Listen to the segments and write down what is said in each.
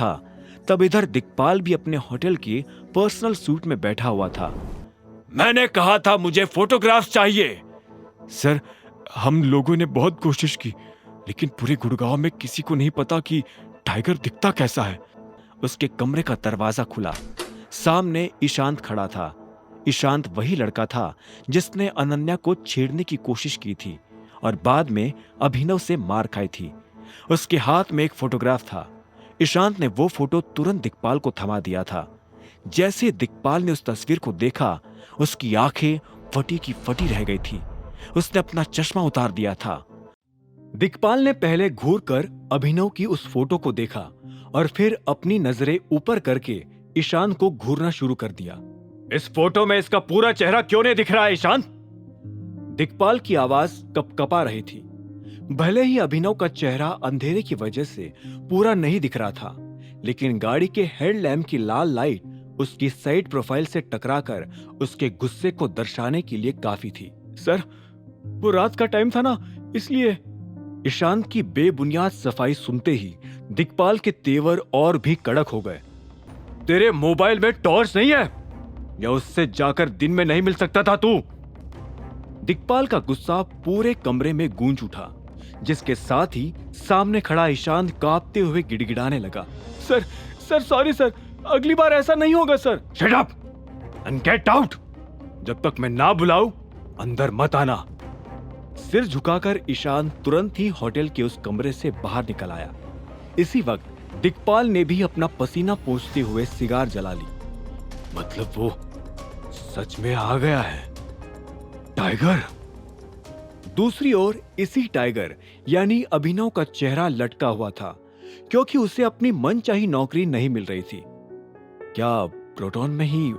था, तब इधर दिक्पाल भी अपने होटल के पर्सनल सूट में बैठा हुआ था। मैंने कहा था मुझे फोटोग्राफ्स चाहिए। सर, हम लोगों ने बहुत कोशिश की, लेकिन पूरे गुड़गांव में किसी को नहीं पता कि टाइगर दिखता कैसा है। उसके कमरे का दरवाजा खुला। सामने ईशांत खड़ा था। ईशांत वही लड़का था जिसने अनन्या को छेड़ने की कोशिश की थी और बाद में अभिनव से मार खाई थी। उसके हाथ में एक फोटोग्राफ था। ईशांत ने वो फोटो तुरंत दिक्पाल को थमा दिया था। जैसे दिक्पाल ने उस तस्वीर को देखा, उसकी आंखें फटी की फटी रह गई थी। उसने अपना चश्मा उतार दिया था। दिक्पाल ने पहले घूर कर अभिनव की उस फोटो को देखा और फिर अपनी नजरें ऊपर करके ईशांत को घूरना शुरू कर दिया। इस फोटो में इसका पूरा चेहरा क्यों नहीं दिख रहा है ईशांत? दिक्पाल की आवाज कपकपा रही थी। भले ही अभिनव का चेहरा अंधेरे की वजह से पूरा नहीं दिख रहा था, लेकिन गाड़ी के हेडलैम्प की लाल लाइट उसकी साइड प्रोफाइल से टकराकर उसके गुस्से को दर्शाने के लिए काफी थी। सर, वो रात का टाइम था ना, इसलिए। ईशांत की बेबुनियाद सफाई सुनते ही दिक्पाल के तेवर और भी कड़क हो गए। तेरे मोबाइल में टॉर्च नहीं है या उससे जाकर दिन में नहीं मिल सकता था तू? दिक्पाल का गुस्सा पूरे कमरे में गूंज उठा, जिसके साथ ही सामने खड़ा ईशांत कांपते हुए गिड़गिड़ाने लगा। सर सॉरी सर, अगली बार ऐसा नहीं होगा sir. Shut up and get out. जब तक मैं ना बुलाऊं अंदर मत आना। सिर झुकाकर ईशान तुरंत ही होटल के उस कमरे से बाहर निकल आया। इसी वक्त दिक्पाल ने भी अपना पसीना पोंछते हुए सिगार जला ली। मतलब वो सच में आ गया है टाइगर। दूसरी ओर इसी टाइगर यानी अभिनव का चेहरा लटका हुआ था, क्योंकि उसे अपनी मनचाही नौकरी नहीं मिल रही थी। क्या प्रोटॉन में ही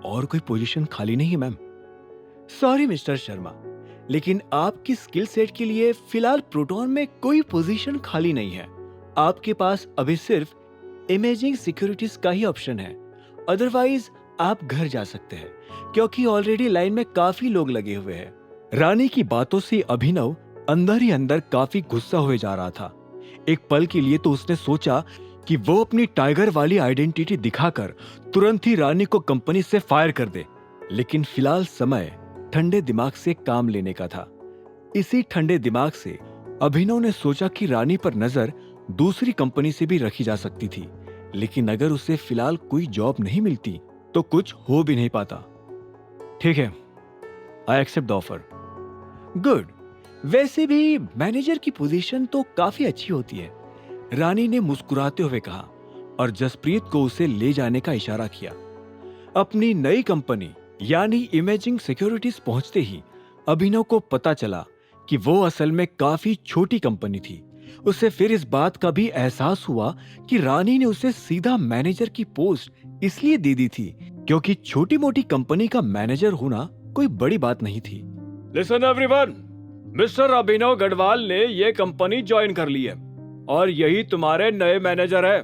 और कोई पोजीशन खाली नहीं है मैम? सॉरी मिस्टर शर्मा, लेकिन आपकी स्किल सेट के लिए फिलहाल प्रोटॉन में कोई पोजीशन खाली नहीं है। आपके पास अभी सिर्फ इमेजिंग सिक्योरिटीज का ही ऑप्शन है। अदरवाइज आप घर जा सकते हैं, क्योंकि ऑलरेडी लाइन में काफी लोग लगे हुए हैं। रानी की बातों से अभिनव अंदर ही अंदर काफी गुस्सा हुए जा रहा था। एक पल के लिए तो उसने सोचा कि वो अपनी टाइगर वाली आइडेंटिटी दिखाकर तुरंत ही रानी को कंपनी से फायर कर दे, लेकिन फिलहाल समय ठंडे दिमाग से काम लेने का था। इसी ठंडे दिमाग से अभिनव ने सोचा कि रानी पर नजर दूसरी कंपनी से भी रखी जा सकती थी, लेकिन अगर उसे फिलहाल कोई जॉब नहीं मिलती तो कुछ हो भी नहीं पाता। ठीक है, I accept the offer. Good. वैसे भी मैनेजर की पोजीशन तो काफी अच्छी होती है, रानी ने मुस्कुराते हुए कहा और जसप्रीत को उसे ले जाने का इशारा किया। अपनी नई कंपनी यानी इमेजिंग सिक्योरिटीज पहुंचते ही अभिनव को पता चला कि वो असल में काफी छोटी कंपनी थी। उसे फिर इस बात का भी एहसास हुआ कि रानी ने उसे सीधा मैनेजर की पोस्ट इसलिए दे दी थी क्योंकि छोटी मोटी कंपनी का मैनेजर होना कोई बड़ी बात नहीं थी। लिसन एवरीवन, मिस्टर अभिनव गढ़वाल ने ये कंपनी ज्वाइन कर ली है और यही तुम्हारे नए मैनेजर है।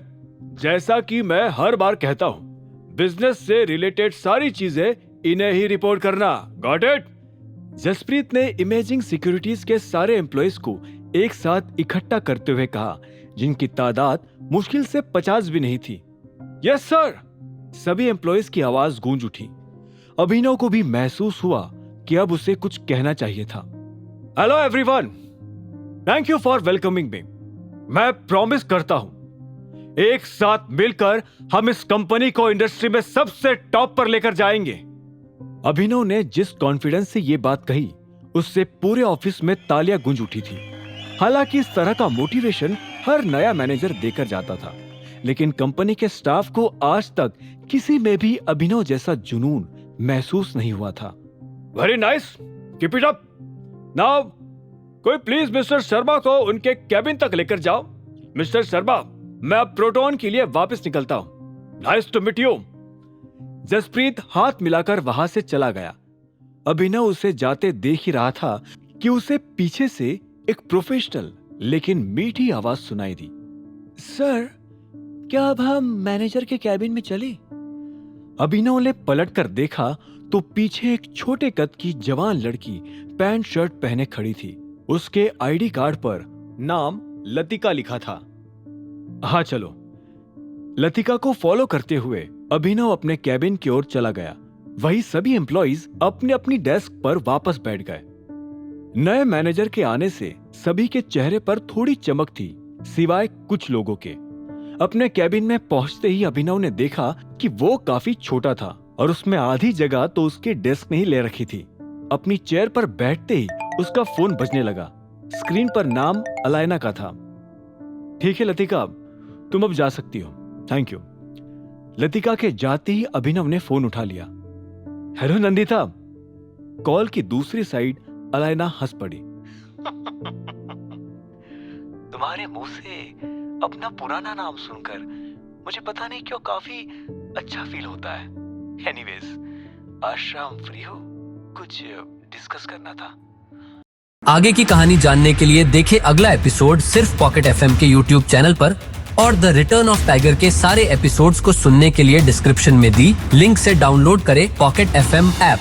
जैसा कि मैं हर बार कहता हूँ, बिजनेस से रिलेटेड सारी चीजें इन्हें ही रिपोर्ट करना। Got it? जसप्रीत ने इमेजिंग सिक्योरिटीज के सारे एम्प्लॉइज को एक साथ इकट्ठा करते हुए कहा, जिनकी तादाद मुश्किल से 50 भी नहीं थी। Yes sir. सभी एम्प्लॉइज की आवाज गूंज उठी। अभिनव को भी महसूस हुआ कि अब उसे कुछ कहना चाहिए था। Hello everyone, thank you for welcoming मी। मैं प्रॉमिस करता हूं, एक साथ मिलकर हम इस कंपनी को इंडस्ट्री में सबसे टॉप पर लेकर जाएंगे। अभिनव ने जिस कॉन्फिडेंस से यह बात कही, उससे पूरे ऑफिस में तालियां गूंज उठी थी। हालांकि इस तरह का मोटिवेशन हर नया मैनेजर देकर जाता था, लेकिन कंपनी के स्टाफ को आज तक किसी में भी अभिनव जैसा जुनून महसूस नहीं हुआ था। Very nice, keep it up. Now कोई प्लीज मिस्टर शर्मा को उनके कैबिन तक लेकर जाओ। मिस्टर शर्मा, मैं अब प्रोटॉन के लिए वापस निकलता हूं। Nice to meet you. Jaspreet हाथ मिलाकर वहां से चला गया। अभिनव उसे जाते देख ही रहा था कि उसे पीछे से एक प्रोफेशनल लेकिन मीठी आवाज सुनाई दी। सर, क्या अब हम मैनेजर के कैबिन में चले? अभिनव ने पलटकर देखा तो पीछे एक छोटे कद की जवान लड़की पैंट शर्ट पहने खड़ी थी। उसके आईडी कार्ड पर नाम लतिका लिखा था। हाँ चलो। लतिका को फॉलो करते हुए अभिनव अपने कैबिन की ओर चला गया। वही सभी एम्प्लॉइज अपने अपनी डेस्क पर वापस बैठ गए। नए मैनेजर के आने से सभी के चेहरे पर थोड़ी चमक थी, सिवाय कुछ लोगों के। अपने कैबिन में पहुंचते ही अभिनव ने देखा कि वो काफी छोटा था और उसमें आधी जगह तो उसके डेस्क में ही ले रखी थी। अपनी चेयर पर बैठते ही उसका फोन बजने लगा। स्क्रीन पर नाम अलायना का था। ठीक है लतिका, तुम अब जा सकती हो, थैंक यू। लतिका के जाते ही अभिनव ने फोन उठा लिया। हेलो नंदिता। कॉल की दूसरी साइड अलायना हंस पड़ी। तुम्हारे मुंह से अपना पुराना नाम सुनकर मुझे पता नहीं क्यों काफी अच्छा फील होता है। एनीवेज, आज शाम फ्री हो? कुछ डिस्कस करना था। आगे की कहानी जानने के लिए देखें अगला एपिसोड सिर्फ पॉकेट एफएम के यूट्यूब चैनल पर, और द रिटर्न ऑफ टाइगर के सारे एपिसोड्स को सुनने के लिए डिस्क्रिप्शन में दी लिंक से डाउनलोड करें पॉकेट एफएम ऐप।